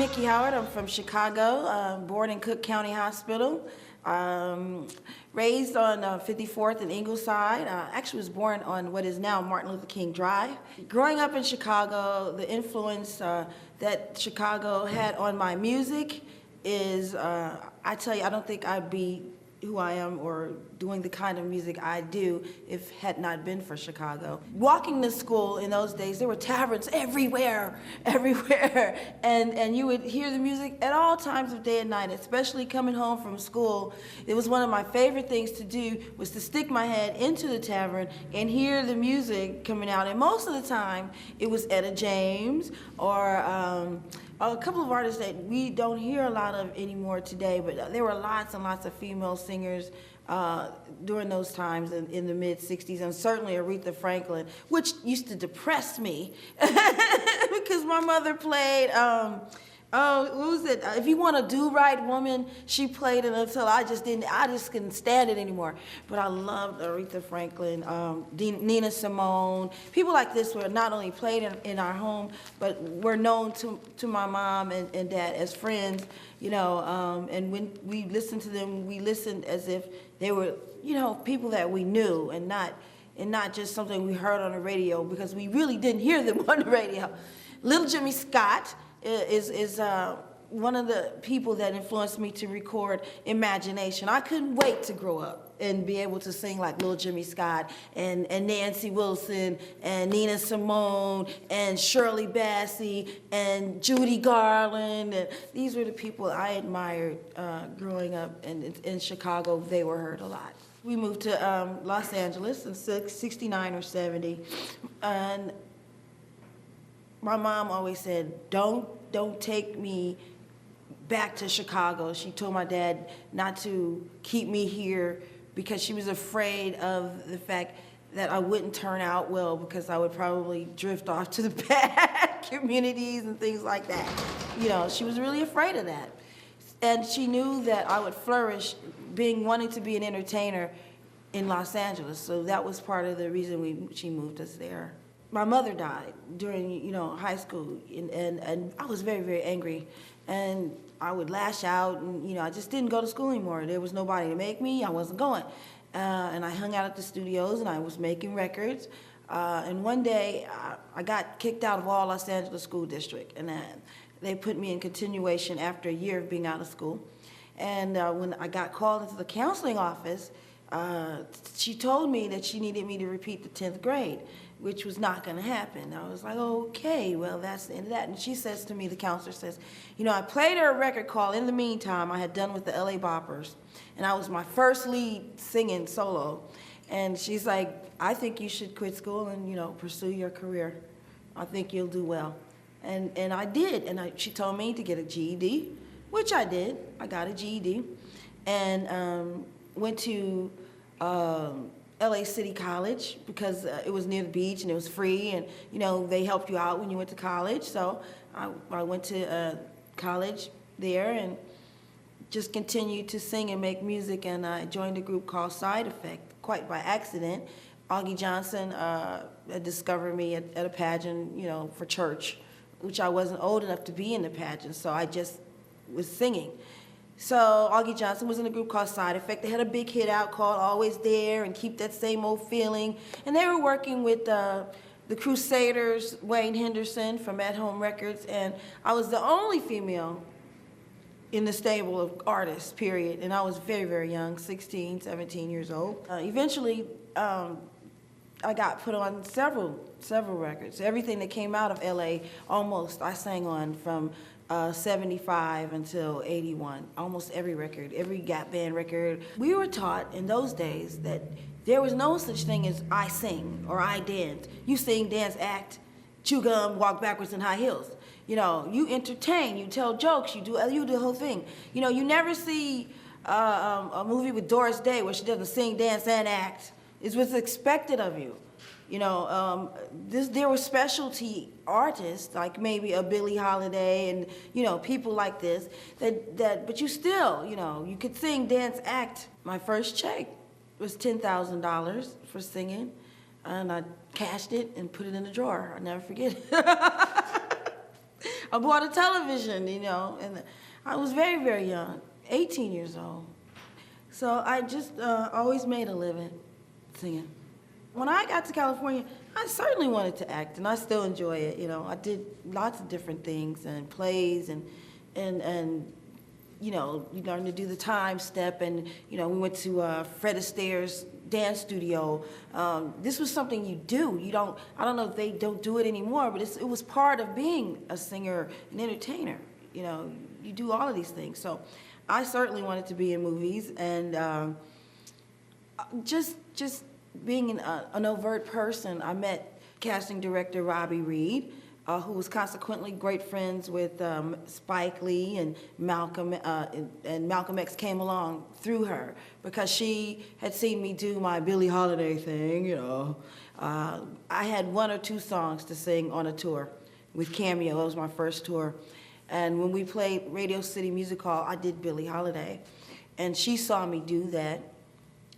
Miki Howard. I'm from Chicago, born in Cook County Hospital. Raised on 54th and Ingleside. Actually was born on what is now Martin Luther King Drive. Growing up in Chicago, the influence that Chicago had on my music is, I tell you, I don't think I'd be who I am or doing the kind of music I do if had not been for Chicago. Walking to school in those days, there were taverns everywhere, and you would hear the music at all times of day and night, especially coming home from school. It was one of my favorite things to do was to stick my head into the tavern and hear the music coming out, and most of the time it was Etta James or a couple of artists that we don't hear a lot of anymore today, but there were lots and lots of female singers during those times in the mid-'60s, and certainly Aretha Franklin, which used to depress me because my mother played, what was it? If You Want a Do-Right Woman, she played it until I just couldn't stand it anymore. But I loved Aretha Franklin, Nina Simone. People like this were not only played in our home, but were known to my mom and dad as friends, you know, and when we listened to them, we listened as if they were, you know, people that we knew and not just something we heard on the radio, because we really didn't hear them on the radio. Little Jimmy Scott is one of the people that influenced me to record Imagination. I couldn't wait to grow up and be able to sing like Little Jimmy Scott and Nancy Wilson and Nina Simone and Shirley Bassey and Judy Garland. And these were the people I admired growing up in Chicago. They were heard a lot. We moved to Los Angeles in 69 or 70, and my mom always said, don't take me back to Chicago. She told my dad not to keep me here because she was afraid of the fact that I wouldn't turn out well, because I would probably drift off to the bad communities and things like that. You know, she was really afraid of that. And she knew that I would flourish wanting to be an entertainer in Los Angeles. So that was part of the reason she moved us there. My mother died during, you know, high school, and I was very, very angry, and I would lash out, and, you know, I just didn't go to school anymore. There was nobody to make me. I wasn't going. And I hung out at the studios, and I was making records. And one day, I got kicked out of all Los Angeles School District, and they put me in continuation after a year of being out of school. And when I got called into the counseling office, she told me that she needed me to repeat the 10th grade, which was not going to happen. I was like, okay, well, that's the end of that. And she says to me, the counselor says, you know, I played her a record called In the Meantime I had done with the LA Boppers, and I was my first lead singing solo. And she's like, I think you should quit school and, you know, pursue your career. I think you'll do well. And I did, and she told me to get a GED, which I did. I got a GED, and went to LA City College because it was near the beach and it was free, and, you know, they helped you out when you went to college. So I went to college there and just continued to sing and make music, and I joined a group called Side Effect, quite by accident. Augie Johnson had discovered me at a pageant, you know, for church, which I wasn't old enough to be in the pageant, so I just was singing. So Augie Johnson was in a group called Side Effect. They had a big hit out called Always There and Keep That Same Old Feeling. And they were working with the Crusaders, Wayne Henderson from At Home Records. And I was the only female in the stable of artists, period. And I was very, very young, 16, 17 years old. Eventually, I got put on several records. Everything that came out of LA, almost, I sang on from 75 until 81, almost every record, every Gap Band record. We were taught in those days that there was no such thing as I sing or I dance. You sing, dance, act, chew gum, walk backwards in high heels. You know, you entertain, you tell jokes, you do the whole thing. You know, you never see a movie with Doris Day where she doesn't sing, dance, and act. It's what's expected of you. You know, there were specialty artists, like maybe a Billie Holiday and, you know, people like this, but you still, you know, you could sing, dance, act. My first check was $10,000 for singing, and I cashed it and put it in the drawer. I'll never forget it. I bought a television, you know, and I was very, very young, 18 years old. So I just always made a living singing. When I got to California, I certainly wanted to act, and I still enjoy it. You know, I did lots of different things and plays, and you know, you learn to do the time step, and you know, we went to Fred Astaire's dance studio. This was something you do. You don't. I don't know if they don't do it anymore, but it was part of being a singer, an entertainer. You know, you do all of these things. So, I certainly wanted to be in movies, and just being an overt person, I met casting director Robbie Reed, who was consequently great friends with Spike Lee and Malcolm X came along through her because she had seen me do my Billie Holiday thing, you know. I had 1 or 2 songs to sing on a tour with Cameo. It was my first tour. And when we played Radio City Music Hall, I did Billie Holiday. And she saw me do that.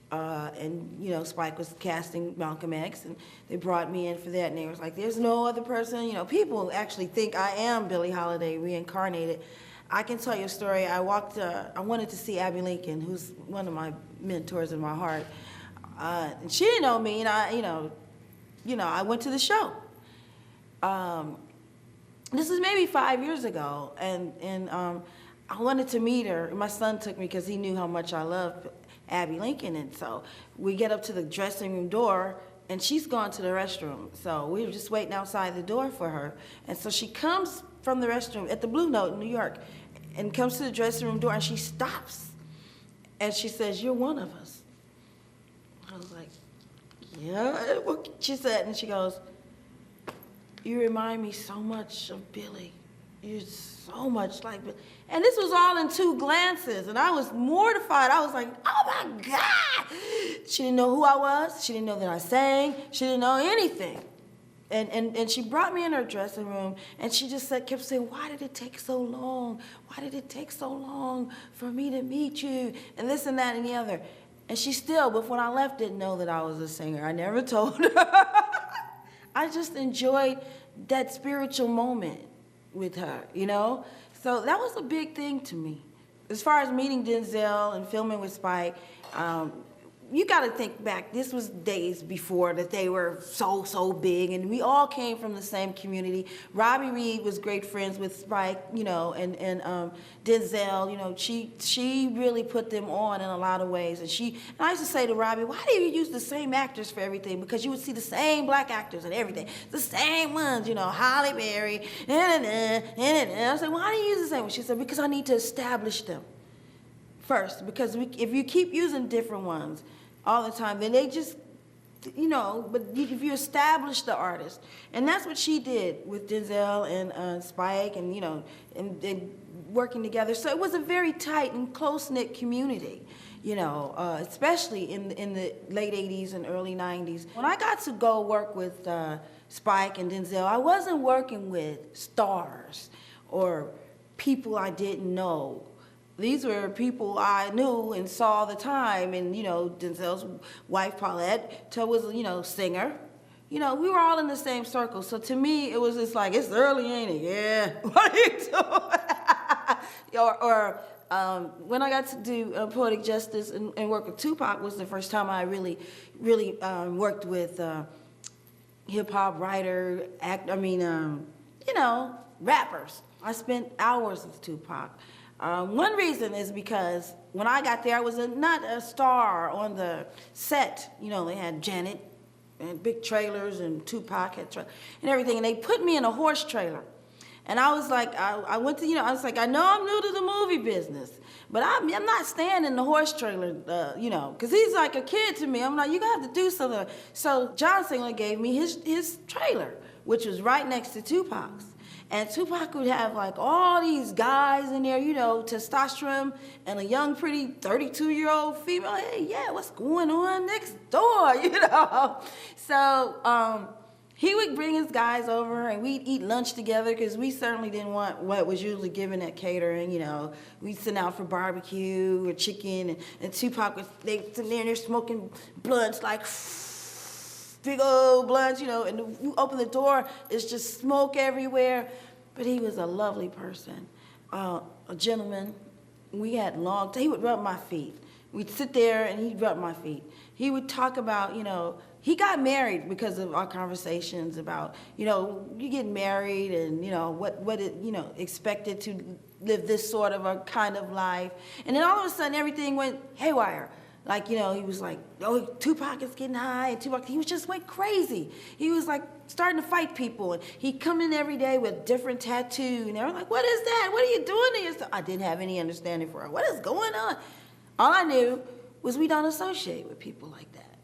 And, you know, Spike was casting Malcolm X, and they brought me in for that, and they was like, there's no other person. You know, people actually think I am Billie Holiday reincarnated. I can tell you a story. I wanted to see Abby Lincoln, who's one of my mentors in my heart. And she didn't know me, and I went to the show. This is maybe 5 years ago, and I wanted to meet her. My son took me because he knew how much I loved Abby Lincoln, and so we get up to the dressing room door, and she's gone to the restroom. So we were just waiting outside the door for her, and so she comes from the restroom at the Blue Note in New York, and comes to the dressing room door, and she stops, and she says, "You're one of us." I was like, "Yeah." She said, and she goes, "You remind me so much of Billie. You're so much like Billie." And this was all in 2 glances, and I was mortified. I was like, "Oh my God!" She didn't know who I was. She didn't know that I sang. She didn't know anything. And she brought me in her dressing room, and she just kept saying, "Why did it take so long? Why did it take so long for me to meet you?" And this and that and the other. And she still, but when I left, didn't know that I was a singer. I never told her. I just enjoyed that spiritual moment with her, you know? So that was a big thing to me. As far as meeting Denzel and filming with Spike, you got to think back. This was days before that they were so big, and we all came from the same community. Robbie Reed was great friends with Spike, you know, and Denzel. You know, she really put them on in a lot of ways. And I used to say to Robbie, "Why do you use the same actors for everything?" Because you would see the same black actors and everything, the same ones, you know, Halle Berry, and I said, "Why do you use the same ones?" She said, "Because I need to establish them first. Because if you keep using different ones all the time, then they just, you know, but if you establish the artist." And that's what she did with Denzel and Spike, and, you know, and working together. So it was a very tight and close-knit community, you know, especially in the late 80s and early 90s. When I got to go work with Spike and Denzel, I wasn't working with stars or people I didn't know. These were people I knew and saw all the time, and, you know, Denzel's wife, Paulette, was, you know, singer. You know, we were all in the same circle. So to me, it was just like, "It's early, ain't it?" "Yeah." "What are you doing?" or when I got to do Poetic Justice and work with Tupac was the first time I really worked with hip-hop writer, you know, rappers. I spent hours with Tupac. One reason is because when I got there, I was not a star on the set. You know, they had Janet and big trailers, and Tupac had and everything, and they put me in a horse trailer. And I was like, I went to, you know, I was like, I know I'm new to the movie business, but I'm not staying in the horse trailer, you know, because he's like a kid to me. I'm like, you got to do something. So John Singer gave me his trailer, which was right next to Tupac's. And Tupac would have like all these guys in there, you know, testosterone, and a young, pretty 32-year-old female. "Hey, yeah, what's going on next door?" You know. So he would bring his guys over, and we'd eat lunch together because we certainly didn't want what was usually given at catering. You know, we'd sit out for barbecue or chicken, and Tupac they sitting there and they're smoking blunts like big old blunts, you know, and you open the door, it's just smoke everywhere. but he was a lovely person, a gentleman. We had he would rub my feet. We'd sit there and he'd rub my feet. He would talk about, he got married because of our conversations about, you get married and, expected to live this sort of a kind of life. And then all of a sudden everything went haywire. Like, he was like, oh, Tupac is getting high, and he just went crazy. He was like starting to fight people, and he'd come in every day with different tattoo, and they were like, what is that? What are you doing to yourself? I didn't have any understanding for it. What is going on? All I knew was we don't associate with people like that.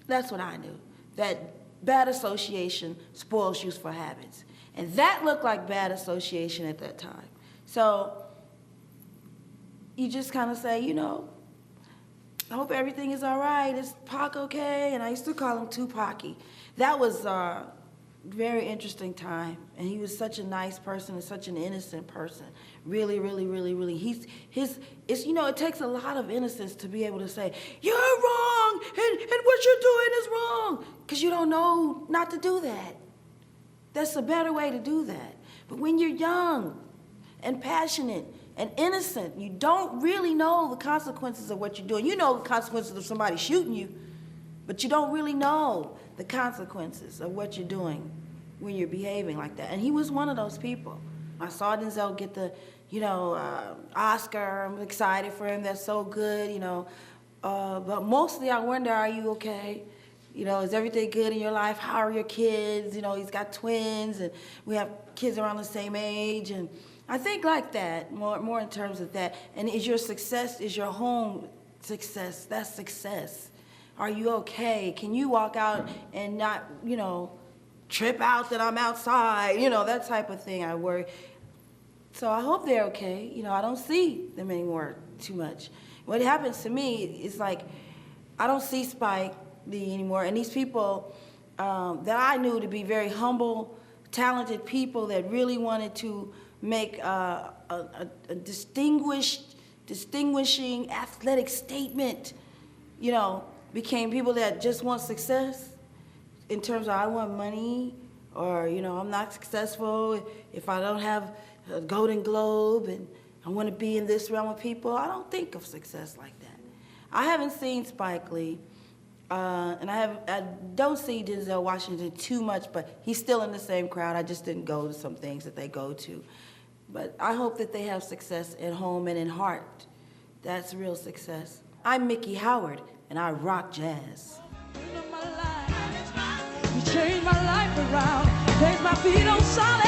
That's what I knew, that bad association spoils youth for habits. And that looked like bad association at that time. So you just kind of say, I hope everything is all right. Is Pac okay? And I used to call him Tupac-y. That was a very interesting time. And he was such a nice person and such an innocent person. Really, really, really, really. It takes a lot of innocence to be able to say, you're wrong, and what you're doing is wrong. Because you don't know not to do that. That's a better way to do that. But when you're young and passionate and innocent, you don't really know the consequences of what you're doing. You know the consequences of somebody shooting you, but you don't really know the consequences of what you're doing when you're behaving like that. And he was one of those people. I saw Denzel get the, Oscar. I'm excited for him. That's so good, But mostly I wonder, are you okay? Is everything good in your life? How are your kids? He's got twins, and we have kids around the same age, and I think like that, more in terms of that. And is your home success? That's success. Are you okay? Can you walk out and not, trip out that I'm outside? That type of thing I worry. So I hope they're okay. I don't see them anymore too much. What happens to me is like, I don't see Spike Lee anymore. And these people that I knew to be very humble, talented people that really wanted to make a distinguishing athletic statement, became people that just want success in terms of I want money, or, I'm not successful if I don't have a Golden Globe, and I want to be in this realm of people. I don't think of success like that. I haven't seen Spike Lee, and I don't see Denzel Washington too much, but he's still in the same crowd. I just didn't go to some things that they go to. But I hope that they have success at home and in heart. That's real success. I'm Miki Howard, and I rock jazz. You changed my life around, placed my feet on solid